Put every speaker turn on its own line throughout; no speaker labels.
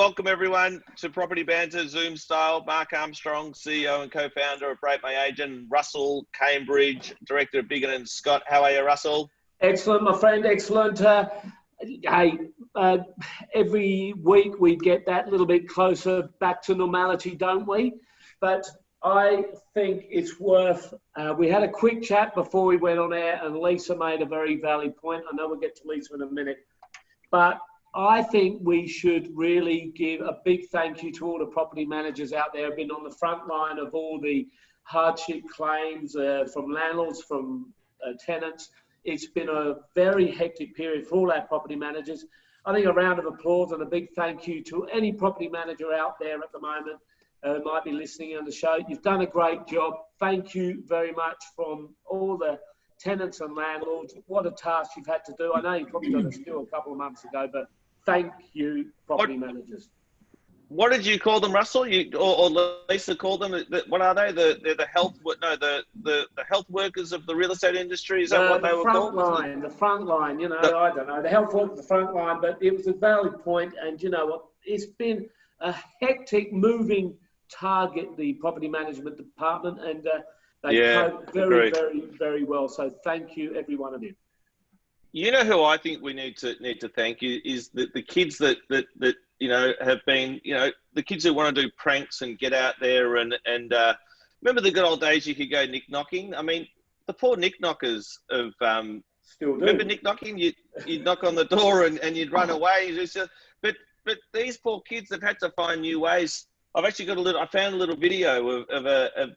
welcome everyone to Property Banter Zoom style. Mark Armstrong, CEO and co-founder of Rate My Agent. Russell Cambridge, director of Biggin and Scott. How are you, Russell?
Excellent, my friend. Excellent. Every week we get that little bit closer back to normality, don't we? But I think it's worth, we had a quick chat before we went on air and Lisa made a very valid point. I know we'll get to Lisa in a minute, but I think we should really give a big thank you to all the property managers out there who have been on the front line of all the hardship claims from landlords, from tenants. It's been a very hectic period for all our property managers. I think a round of applause and a big thank you to any property manager out there at the moment who might be listening on the show. You've done a great job. Thank you very much from all the tenants and landlords. What a task you've had to do. I know you probably got a steal a couple of months ago, but thank you, property managers.
What did you call them, Russell? Or Lisa called them? What are they? The health? No, the health workers of the real estate industry. Is that what they were called?
The front line. You know, I don't know. The health workers, the front line. But it was a valid point, and you know what? It's been a hectic, moving target, the property management department, and they coped very, very, very well. So thank you, every one of you.
You know who I think we need to thank you is the kids that you know have been, you know, the kids who want to do pranks and get out there and remember the good old days you could go nick knocking. I mean, the poor nick knockers of
still do.
Remember nick knocking? You'd knock on the door and you'd run away. But these poor kids have had to find new ways. I've actually got I found a little video of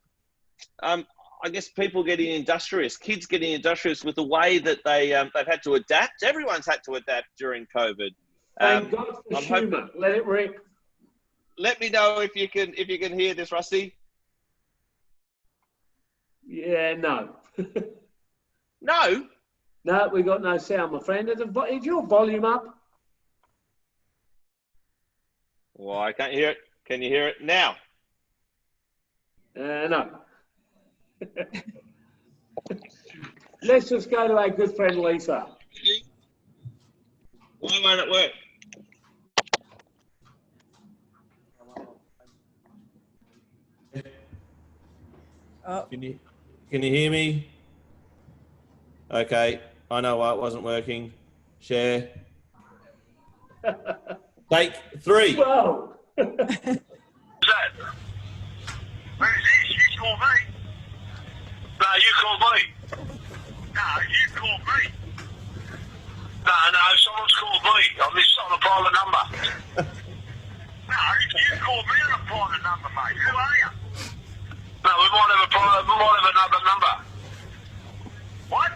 I guess people getting industrious, kids getting industrious with the way that they've had to adapt. Everyone's had to adapt during COVID.
Thank God for humour. Let it rip.
Let me know if you can hear this, Rusty.
Yeah, no.
No?
No, we got no sound, my friend. Is your volume up?
Well, I can't hear it. Can you hear it now?
No. Let's just go to our good friend Lisa.
Why won't it work?
Oh.
Can you hear me? Okay, I know why it wasn't working. Share. Take 3.
Whoa.
Who's that? Where is this? You call me? No, you called me. No, you called me. No, someone's called me on a private number. No, you called me on a private number, mate. Who are you? No, we might have another number. What?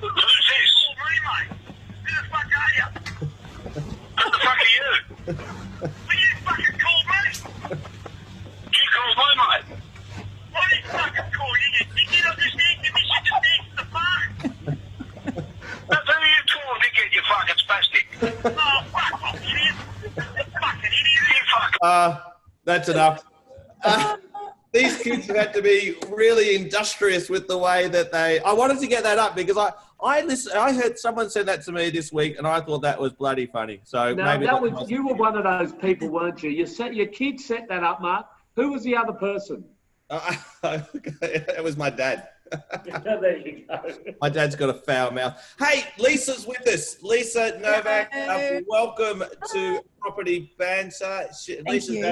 Who's this? You called me, mate. Who the fuck are you? Who the fuck are you? Well, you fucking called me. You called me, mate. What did you fucking call you? Did you understand? Give me shit to answer the phone. That's who you call, dickhead, you fucking spastic. Oh, fuck off, shit. Fucking idiot, you fucking...
That's enough. These kids have had to be really industrious with the way that I wanted to get that up because I heard someone send that to me this week and I thought that was bloody funny. So
no,
maybe
you were one of those people, weren't you? Your kid set that up, Mark. Who was the other person?
It was my dad.
There you go.
My dad's got a foul mouth. Hey, Lisa's with us. Lisa Novak, welcome to Property Banter. Lisa's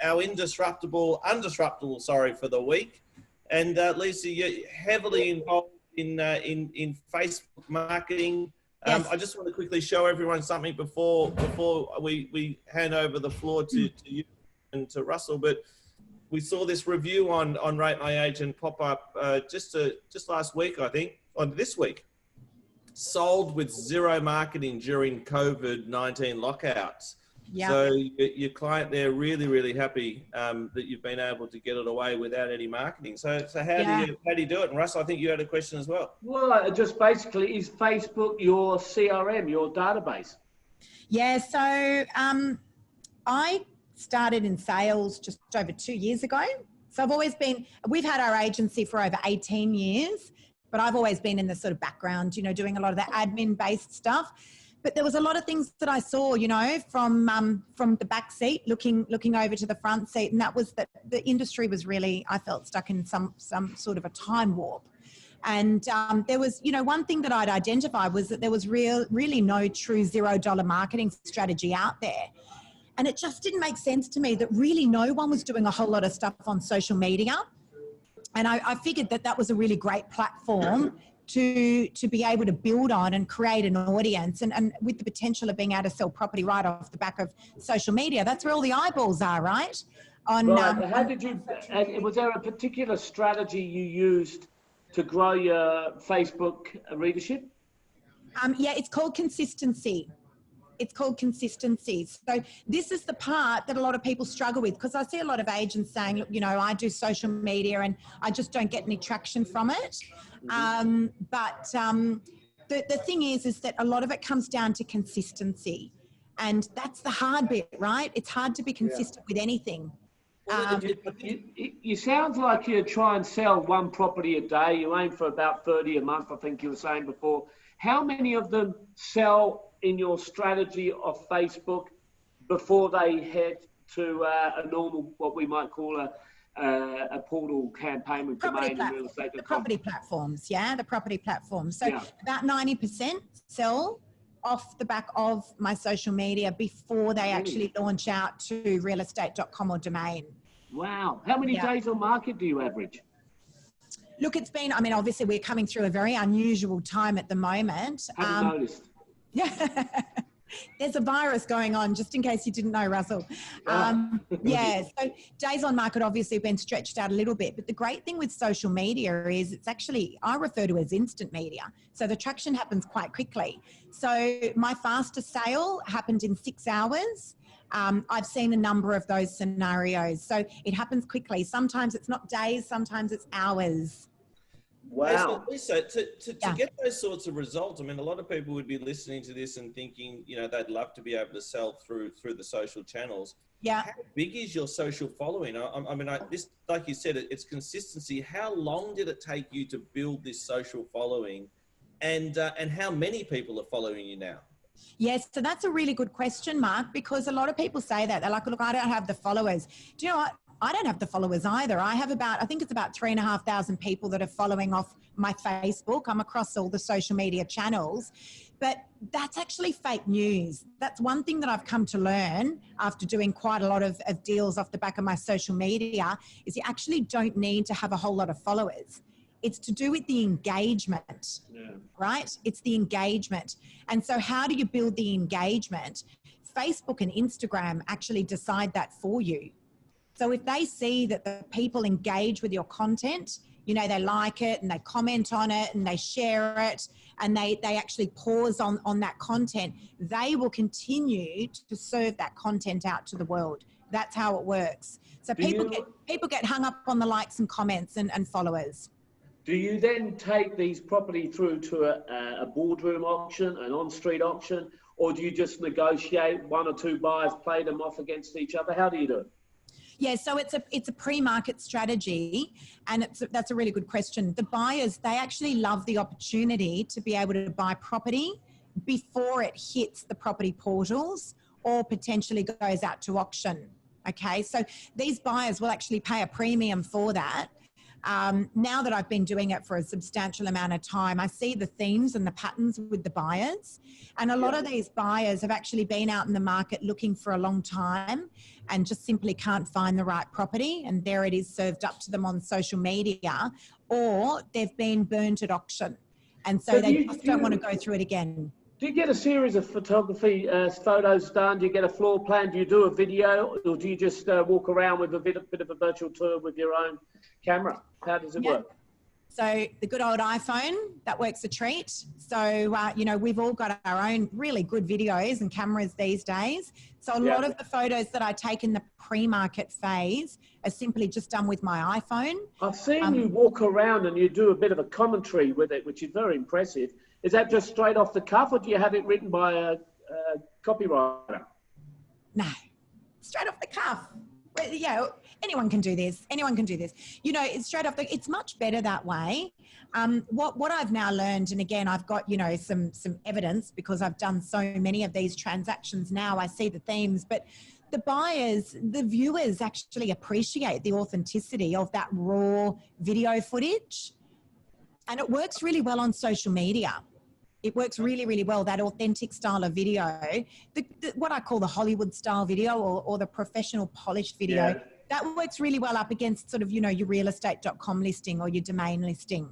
our indestructible for the week. And Lisa, you're heavily involved in Facebook marketing.
Yes.
I just want to quickly show everyone something before we hand over the floor to you and to Russell. But we saw this review on Rate My Agent pop up just last week, I think, or this week. Sold with zero marketing during COVID-19 lockouts.
Yeah.
So your client there really, really happy that you've been able to get it away without any marketing. So how do you do it? And Russ, I think you had a question as well.
Well, just basically, is Facebook your CRM, your database?
Yeah. So I started in sales just over 2 years ago. So we've had our agency for over 18 years, but I've always been in the sort of background, doing a lot of the admin based stuff. But there was a lot of things that I saw, you know, from the back seat, looking over to the front seat, and that was that the industry was really, I felt, stuck in some sort of a time warp. And there was, you know, one thing that I'd identify was that there was really no true $0 marketing strategy out there. And it just didn't make sense to me that really no one was doing a whole lot of stuff on social media. And I figured that that was a really great platform to be able to build on and create an audience, and with the potential of being able to sell property right off the back of social media. That's where all the eyeballs are, right?
Right. How did you, was there a particular strategy you used to grow your Facebook readership?
Yeah, it's called consistency. It's called consistency. So this is the part that a lot of people struggle with, because I see a lot of agents saying, look, you know, I do social media and I just don't get any traction from it. The thing is that a lot of it comes down to consistency, and that's the hard bit, right? It's hard to be consistent with anything.
You sound like you try and sell one property a day. You aim for about 30 a month, I think you were saying before. How many of them sell in your strategy of Facebook before they head to a normal, what we might call a portal campaign with domain and real estate?
The property platforms, yeah, the property platforms. So about 90% sell off the back of my social media before they actually launch out to realestate.com or domain.
Wow. How many days on market do you average?
Look, it's been, I mean, obviously we're coming through a very unusual time at the moment.
Haven't noticed.
Yeah. There's a virus going on, just in case you didn't know, Russell. Yeah, so days on market obviously have been stretched out a little bit, but the great thing with social media is it's actually, I refer to it as instant media. So the traction happens quite quickly. So my fastest sale happened in 6 hours. I've seen a number of those scenarios. So it happens quickly. Sometimes it's not days, sometimes it's hours.
Wow.
Lisa, to get those sorts of results, I mean, a lot of people would be listening to this and thinking, you know, they'd love to be able to sell through the social channels.
Yeah.
How big is your social following? I mean, this, like you said, it's consistency. How long did it take you to build this social following, and how many people are following you now?
Yes, so that's a really good question, Mark, because a lot of people say that. They're like, look, I don't have the followers. Do you know what? I don't have the followers either. I have about, I think it's about 3,500 people that are following off my Facebook. I'm across all the social media channels, but that's actually fake news. That's one thing that I've come to learn after doing quite a lot of deals off the back of my social media, is you actually don't need to have a whole lot of followers. It's to do with the engagement, right? It's the engagement. And so how do you build the engagement? Facebook and Instagram actually decide that for you. So if they see that the people engage with your content, you know, they like it and they comment on it and they share it and they actually pause on that content, they will continue to serve that content out to the world. That's how it works. So people get hung up on the likes and comments and followers.
Do you then take these property through to a boardroom auction, an on-street auction, or do you just negotiate one or two buyers, play them off against each other? How do you do it?
Yeah, so it's a pre-market strategy, and that's a really good question. The buyers, they actually love the opportunity to be able to buy property before it hits the property portals or potentially goes out to auction. Okay, so these buyers will actually pay a premium for that. Now that I've been doing it for a substantial amount of time, I see the themes and the patterns with the buyers. And a lot of these buyers have actually been out in the market looking for a long time and just simply can't find the right property. And there it is served up to them on social media, or they've been burnt at auction. And so they just don't want to go through it again.
Do you get a series of photography photos done? Do you get a floor plan? Do you do a video, or do you just walk around with a bit of a virtual tour with your own camera? How does it work?
So the good old iPhone, that works a treat. So, you know, we've all got our own really good videos and cameras these days. So a lot of the photos that I take in the pre-market phase are simply just done with my iPhone.
I've seen you walk around and you do a bit of a commentary with it, which is very impressive. Is that just straight off the cuff, or do you have it written by a copywriter?
No, straight off the cuff. Well, yeah, anyone can do this. Anyone can do this. You know, it's straight off it's much better that way. What I've now learned, and again, I've got, you know, some evidence because I've done so many of these transactions now. I see the themes, but the buyers, the viewers actually appreciate the authenticity of that raw video footage. And it works really well on social media. It works really, really well, that authentic style of video, what I call the Hollywood style video or the professional polished video,
Yeah.
that works really well up against sort of, you know, your realestate.com listing or your domain listing.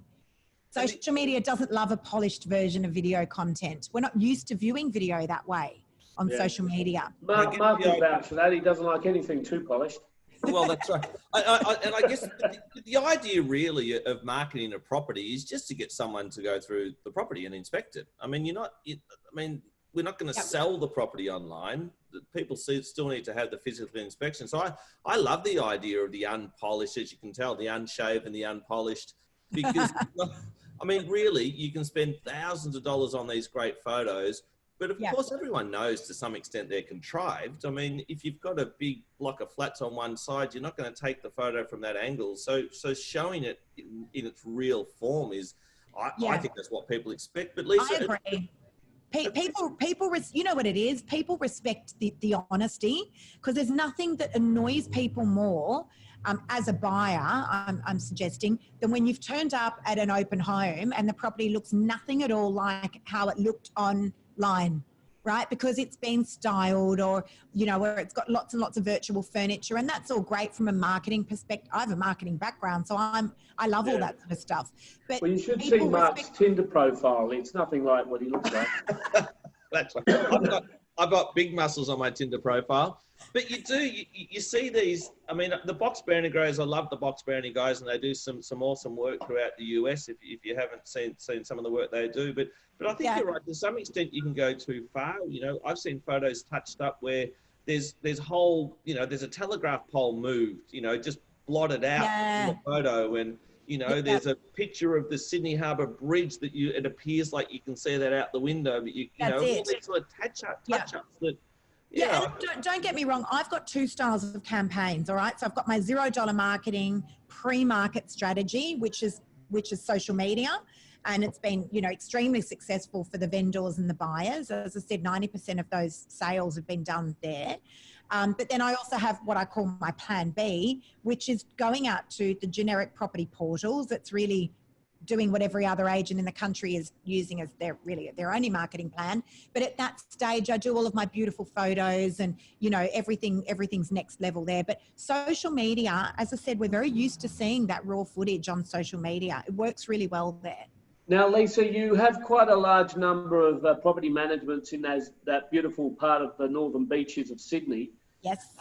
Social media doesn't love a polished version of video content. We're not used to viewing video that way on social media.
Mark will vouch for that. He doesn't like anything too polished.
Well, that's right. And I guess the idea really of marketing a property is just to get someone to go through the property and inspect it. I mean, we're not going to sell the property online. People still need to have the physical inspection. So I love the idea of the unpolished, as you can tell, the unshaved and the unpolished, because I mean, really, you can spend thousands of dollars on these great photos. But of course, everyone knows to some extent they're contrived. I mean, if you've got a big block of flats on one side, you're not going to take the photo from that angle. So showing it in its real form is, I think that's what people expect. But Lisa,
I agree. People, you know what it is? People respect the honesty, because there's nothing that annoys people more as a buyer, I'm suggesting, than when you've turned up at an open home and the property looks nothing at all like how it looked online, right? Because it's been styled, or, you know, where it's got lots and lots of virtual furniture, and that's all great from a marketing perspective. I have a marketing background, so I love all that sort of stuff. But
well, you should see Mark's Tinder profile. It's nothing like what he looks like.
That's right. I've got big muscles on my Tinder profile. But you see these, I mean, the box brownie grows, I love the box brownie guys, and they do some awesome work throughout the US if you haven't seen some of the work they do. But I think you're right, to some extent you can go too far. You know, I've seen photos touched up where there's whole, you know, there's a telegraph pole moved, you know, just blotted out in the photo, and, you know, there's a picture of the Sydney Harbour Bridge that it appears like you can see that out the window, but you know, all these sort of touch-ups that,
don't get me wrong. I've got two styles of campaigns. All right. So I've got my $0 marketing pre-market strategy, which is social media. And it's been, you know, extremely successful for the vendors and the buyers. As I said, 90% of those sales have been done there. But then I also have what I call my plan B, which is going out to the generic property portals. It's really doing what every other agent in the country is using as their only marketing plan. But at that stage, I do all of my beautiful photos and, you know, everything's next level there. But social media, as I said, we're very used to seeing that raw footage on social media. It works really well there.
Now, Lisa, you have quite a large number of property managements in that beautiful part of the northern beaches of Sydney.
Yes.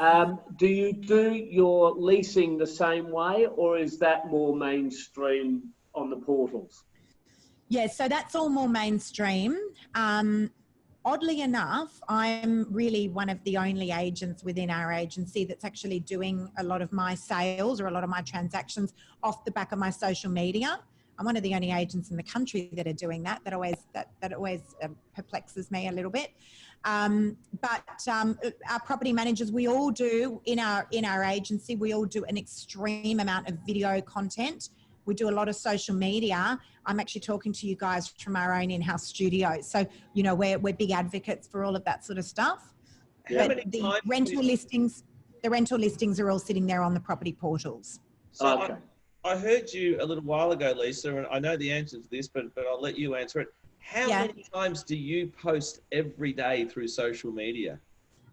Do you do your leasing the same way, or is that more mainstream on the portals?
Yeah, so that's all more mainstream. Oddly enough, I'm really one of the only agents within our agency that's actually doing a lot of my sales or a lot of my transactions off the back of my social media. I'm one of the only agents in the country that are doing that. That always perplexes me a little bit. But our property managers, we all do in our agency, we all do an extreme amount of video content. We do a lot of social media. I'm actually talking to you guys from our own in-house studio. So, you know, we're big advocates for all of that sort of stuff.
Yeah.
But the rental listings are all sitting there on the property portals.
So okay. I heard you a little while ago, Lisa, and I know the answer to this, but I'll let you answer it. How many times do you post every day through social media?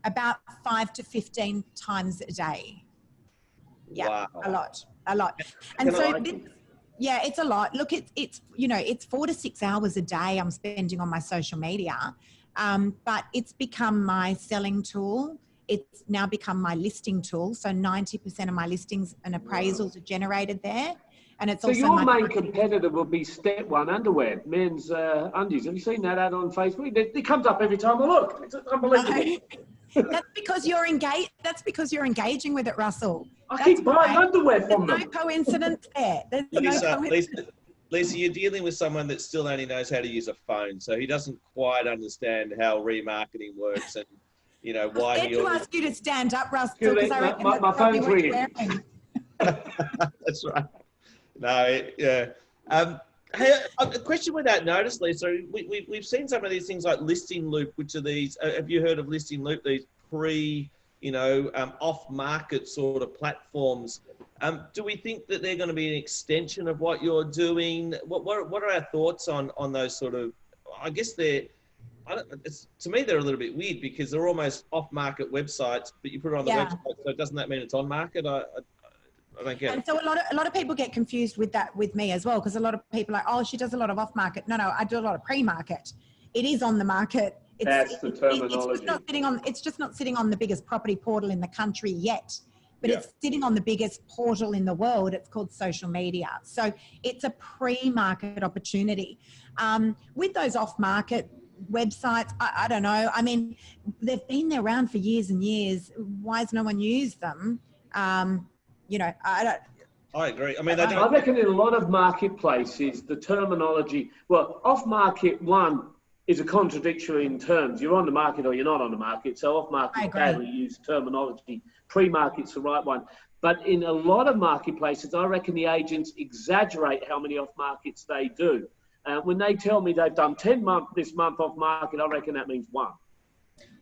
About 5 to 15 times a day. Yeah,
wow.
a lot. And so, yeah, it's a lot. Look, it's you know, it's 4 to 6 hours a day I'm spending on my social media, but it's become my selling tool. It's now become my listing tool. So 90% of my listings and appraisals are generated there. And it's also
your main competitor will be Step One underwear, men's undies. Have you seen that ad on Facebook? It comes up every time I look. It's unbelievable.
No. That's because you're engaged. That's because you're engaging with it, Russell.
I keep buying underwear from them.
There's no coincidence there. There's no coincidence.
Lisa, you're dealing with someone that still only knows how to use a phone, so he doesn't quite understand how remarketing works. And
you know, why
I
you're...
to ask you to stand up, Russell, because I reckon that's
my
probably
phone's
what you're
ringing.
wearing.
That's right. No, yeah. Hey, a question without notice, Lisa. We've seen some of these things like Listing Loop, which are these, have you heard of Listing Loop? These off-market sort of platforms. Do we think that they're going to be an extension of what you're doing? What are our thoughts on those sort of, I guess to me, they're a little bit weird because they're almost off-market websites, but you put it on the website, so doesn't that mean it's on market? I don't get it.
And so a lot of people get confused with that with me as well, because a lot of people are like, oh, she does a lot of off-market. No, I do a lot of pre-market. It is on the market.
That's the terminology.
It's just not sitting on the biggest property portal in the country yet, but
Yeah.
it's sitting on the biggest portal in the world. It's called social media. So it's a pre-market opportunity. With those off-market websites, I don't know. I mean, they've been around for years and years. Why has no one used them? You know, I
agree. I mean,
I reckon in a lot of marketplaces, the terminology, well, off-market one is a contradiction in terms. You're on the market or you're not on the market. So off-market, badly used terminology. Pre-market's the right one. But in a lot of marketplaces, I reckon the agents exaggerate how many off-markets they do. When they tell me they've done 10 this month off-market, I reckon that means one.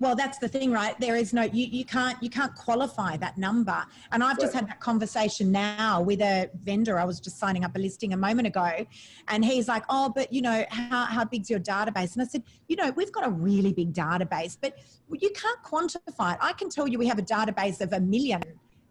Well, that's the thing, right? There is no, you can't qualify that number. And I've just had that conversation now with a vendor. I was just signing up a listing a moment ago, and he's like, oh, but you know, how big's your database? And I said, you know, we've got a really big database, but you can't quantify it. I can tell you we have a database of 1 million.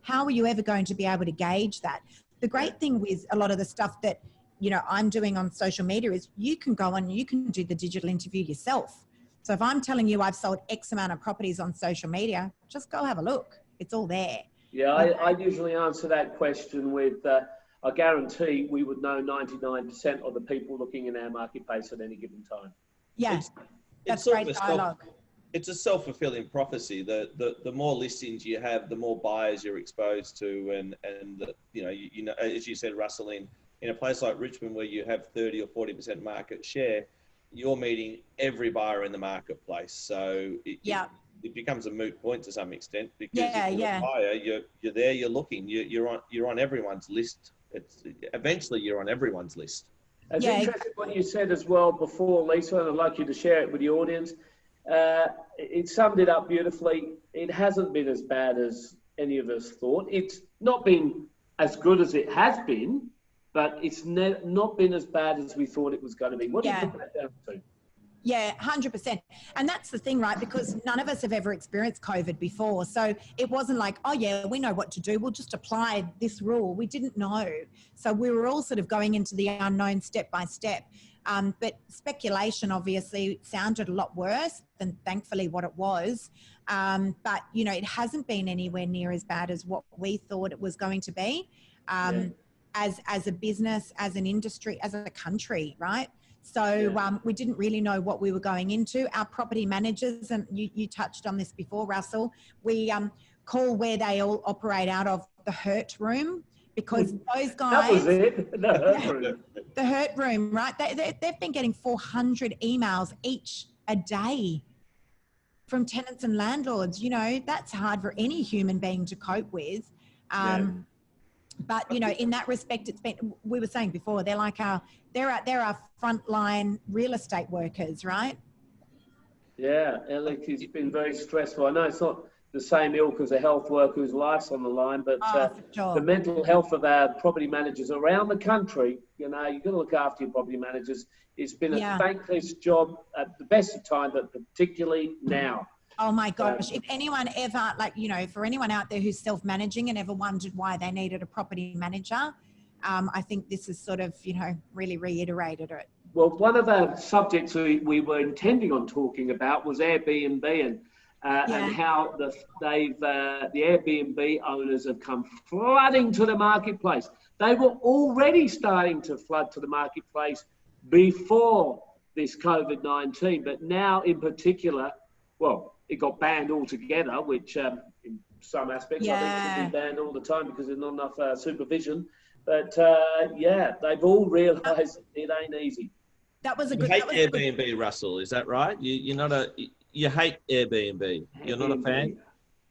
How are you ever going to be able to gauge that? The great thing with a lot of the stuff that, you know, I'm doing on social media is you can go on, you can do the digital interview yourself. So if I'm telling you I've sold X amount of properties on social media, just go have a look. It's all there.
Yeah, I usually answer that question with, I guarantee we would know 99% of the people looking in our marketplace at any given time.
Yeah, that's great dialogue.
It's a self-fulfilling prophecy. The more listings you have, the more buyers you're exposed to, and you know, as you said, Russell, in a place like Richmond where you have 30 or 40% market share, you're meeting every buyer in the marketplace. So it becomes a moot point to some extent, because if you're a buyer, you're there, you're looking, you're on everyone's list. Eventually you're on everyone's list.
It's interesting what you said as well before, Lisa, and I'd like you to share it with the audience. It summed it up beautifully. It hasn't been as bad as any of us thought. It's not been as good as it has been, but it's not been as bad as we thought it was going to be. What do you put that down to?
Yeah, 100%. And that's the thing, right? Because none of us have ever experienced COVID before. So it wasn't like, oh yeah, we know what to do. We'll just apply this rule. We didn't know. So we were all sort of going into the unknown step by step. But speculation obviously sounded a lot worse than thankfully what it was. But, you know, it hasn't been anywhere near as bad as what we thought it was going to be. As a business, as an industry, as a country, right? So we didn't really know what we were going into. Our property managers, and you touched on this before, Russell, we call where they all operate out of the hurt room, because those guys...
That was it, the hurt room.
The hurt room, right? They've been getting 400 emails each a day from tenants and landlords. You know, that's hard for any human being to cope with. But, you know, in that respect, it's been, we were saying before, they're like they're our frontline real estate workers, right?
Yeah, it's been very stressful. I know it's not the same ilk as a health worker whose life's on the line, but the mental health of our property managers around the country, you know, you've got to look after your property managers. It's been a thankless job at the best of time, but particularly now.
Oh my gosh, if anyone ever, like, you know, for anyone out there who's self-managing and ever wondered why they needed a property manager, I think this has sort of, you know, really reiterated it.
Well, one of the subjects we were intending on talking about was Airbnb and how the Airbnb owners have come flooding to the marketplace. They were already starting to flood to the marketplace before this COVID-19, but now in particular, well, it got banned altogether, which in some aspects I think it should be banned all the time because there's not enough supervision. But they've all realised it ain't easy.
That was a
You
good.
hate Airbnb, Russell. Is that right? You're not a.
you hate Airbnb. You're not a fan?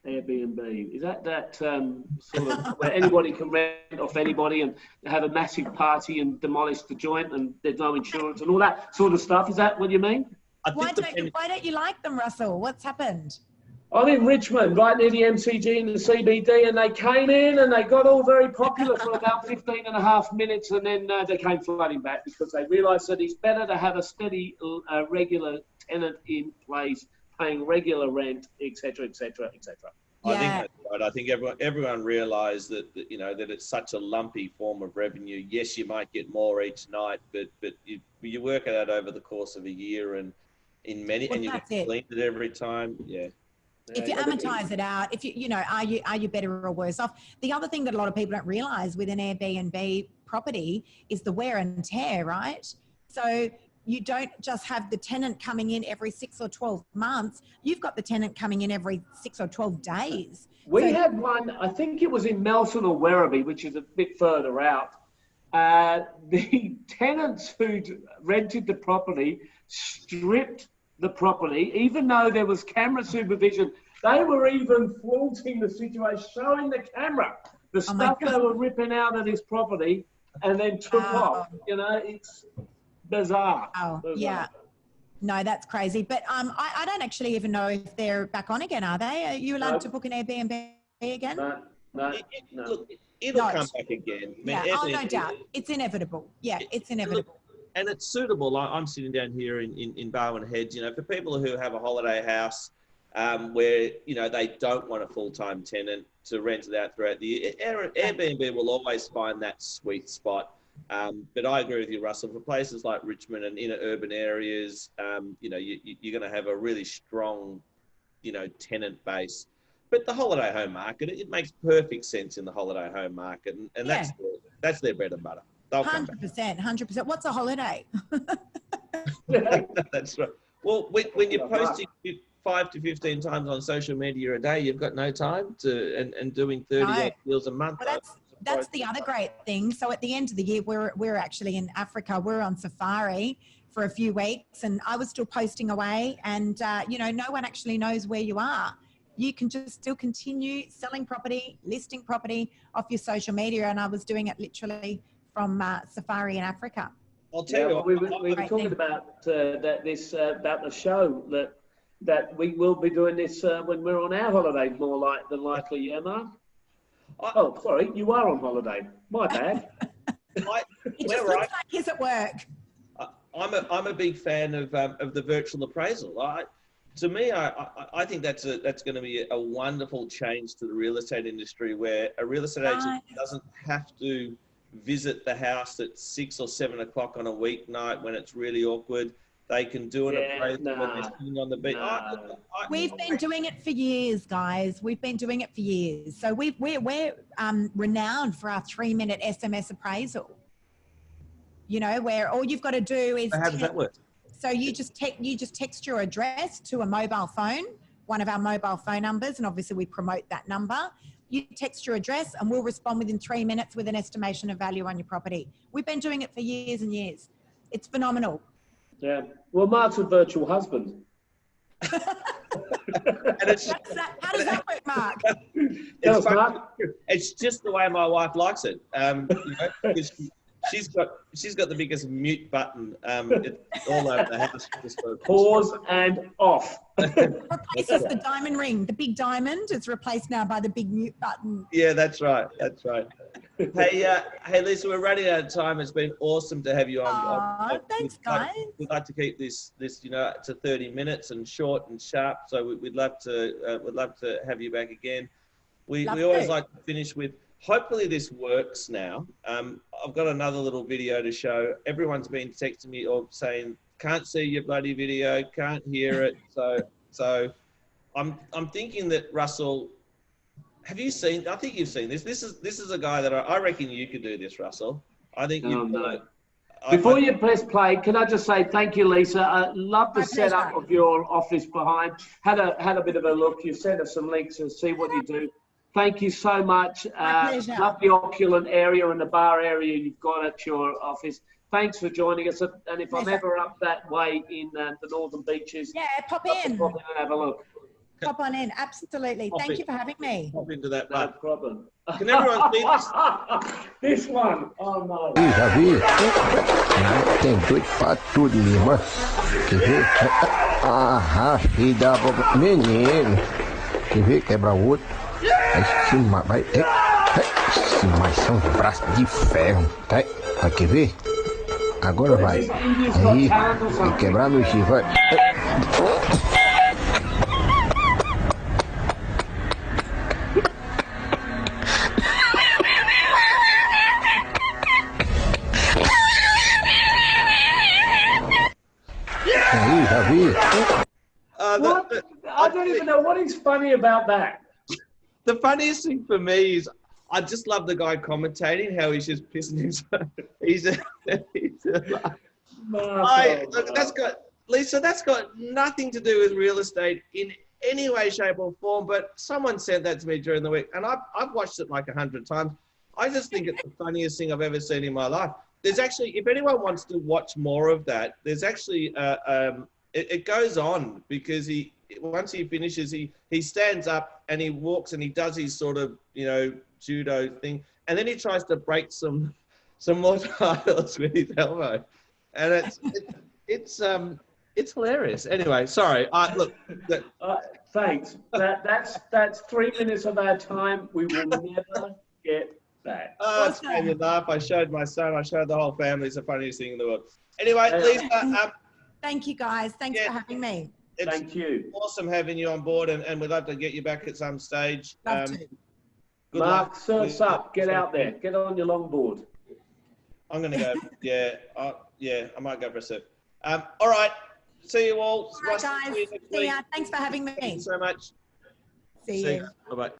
Airbnb. Is that sort of where anybody can rent off anybody and have a massive party and demolish the joint and there's no insurance and all that sort of stuff? Is that what you mean?
Why don't you like them, Russell? What's happened?
I'm in Richmond, right near the MCG and the CBD, and they came in and they got all very popular for about 15 and a half minutes, and then they came flooding back because they realised that it's better to have a steady, regular tenant in place, paying regular rent, etc., etc., etc.
I think that's right. I think everyone realised that that it's such a lumpy form of revenue. Yes, you might get more each night, but you work it out over the course of a year, and in many, and you get cleaned it every time. Yeah.
If you amortize it out, if are you better or worse off? The other thing that a lot of people don't realise with an Airbnb property is the wear and tear, right? So you don't just have the tenant coming in every 6 or 12 months. You've got the tenant coming in every 6 or 12 days.
We had one, I think it was in Melton or Werribee, which is a bit further out. The tenants who'd rented the property stripped the property, even though there was camera supervision. They were even flaunting the situation, showing the camera the stuff they were ripping out of this property and then took off. It's bizarre.
Yeah. No, that's crazy. But I don't actually even know if they're back on again, are they? Are you allowed to book an Airbnb again?
No.
Look, it'll come back again.
No doubt. It's inevitable. Yeah, it's inevitable.
And it's suitable. I'm sitting down here in Barwon Heads, for people who have a holiday house where, they don't want a full-time tenant to rent it out throughout the year. Airbnb will always find that sweet spot. But I agree with you, Russell. For places like Richmond and inner urban areas, you're going to have a really strong, tenant base. But the holiday home market, it makes perfect sense in the holiday home market. And that's their bread and butter.
100%. What's a holiday?
That's right. Well, when you're posting 5 to 15 times on social media a day, you've got no time to and doing 30 deals a month.
Well, that's the other great thing. So at the end of the year, we're actually in Africa. We're on safari for a few weeks, and I was still posting away. And no one actually knows where you are. You can just still continue selling property, listing property off your social media, and I was doing it literally from safari in Africa.
I'll tell you,
we were talking about about the show that we will be doing this when we're on our holiday, more than likely, Emma. Oh, sorry, you are on holiday. My bad.
It just looks like he's at work.
I'm a big fan of the virtual appraisal. To me, I think that's going to be a wonderful change to the real estate industry, where a real estate agent doesn't have to visit the house at 6 or 7 o'clock on a weeknight when it's really awkward. They can do an appraisal when they're sitting on the beach.
We've been doing it for years, guys. We've been doing it for years. So we're renowned for our 3-minute SMS appraisal. Where all you've got to do is.
So how does that work?
So you just text your address to a mobile phone, one of our mobile phone numbers, and obviously we promote that number. You text your address and we'll respond within 3 minutes with an estimation of value on your property. We've been doing it for years and years. It's phenomenal.
Yeah. Well, Mark's a virtual husband.
And
How does that work, Mark?
It's just the way my wife likes it. She's got the biggest mute button all over the house.
Pause and off.
Replaces the diamond ring. The big diamond is replaced now by the big mute button.
Yeah, that's right. Hey, Lisa, we're running out of time. It's been awesome to have you on.
Thanks, guys.
We'd like to keep this to 30 minutes and short and sharp. So we'd love to have you back again. We always like to finish with. Hopefully this works now. I've got another little video to show. Everyone's been texting me or saying, can't see your bloody video, can't hear it. So I'm thinking that, Russell, have you seen, I think you've seen this. This is a guy that I reckon you could do this, Russell. I think you could.
Before you press play, can I just say thank you, Lisa. I love the setup of your office behind. Had a bit of a look. You sent us some links to see what you do. Thank you so much. Love the opulent area and the bar area you've got at your office. thanks for joining us. And if I'm
Pleasure.
ever up that way in the Northern Beaches,
Yeah, pop
I'll
in.
pop in and have a look.
Pop on in. Absolutely.
Pop
Thank
in.
you for having me.
Pop into that
No
bar.
problem.
Can everyone see this?
This one. Oh, no.
Ih, já vi. Tem doido pra tudo, minha irmã. Quer ver? Ah, filho da boba. Menino. Quer ver? Quebra o outro. Aí cima vai. Mas são braços de ferro. Tá? Vai, quer ver? Agora vai. Aí, vai quebrar meu chifre. Vai. Aí, já vi.
What? I don't even know what is funny about that.
The funniest thing for me is I just love the guy commentating how he's just pissing himself. Look, that's got Lisa. That's got nothing to do with real estate in any way, shape, or form. But someone sent that to me during the week, and I've watched it like 100 times. I just think it's the funniest thing I've ever seen in my life. There's actually, if anyone wants to watch more of that, there's actually it goes on because once he finishes, he stands up and he walks and he does his sort of judo thing, and then he tries to break some more tiles with his elbow, and it's hilarious. Anyway, sorry. Look.
Thanks. That's 3 minutes of our time. We will never get back.
Oh, it's made me laugh. I showed my son. I showed the whole family. It's the funniest thing in the world. Anyway, Lisa.
Thank you, guys. Thanks for having me.
Thank you.
Awesome having you on board, and we'd love to get you back at some stage.
Love to.
Good
Mark,
luck.
surf's up. Get out there. Get on your longboard.
I'm going to go. I might go for a surf. All right. See you all.
All right, guys. See ya. Thanks for having me.
Thank you so much.
See you.
Bye-bye.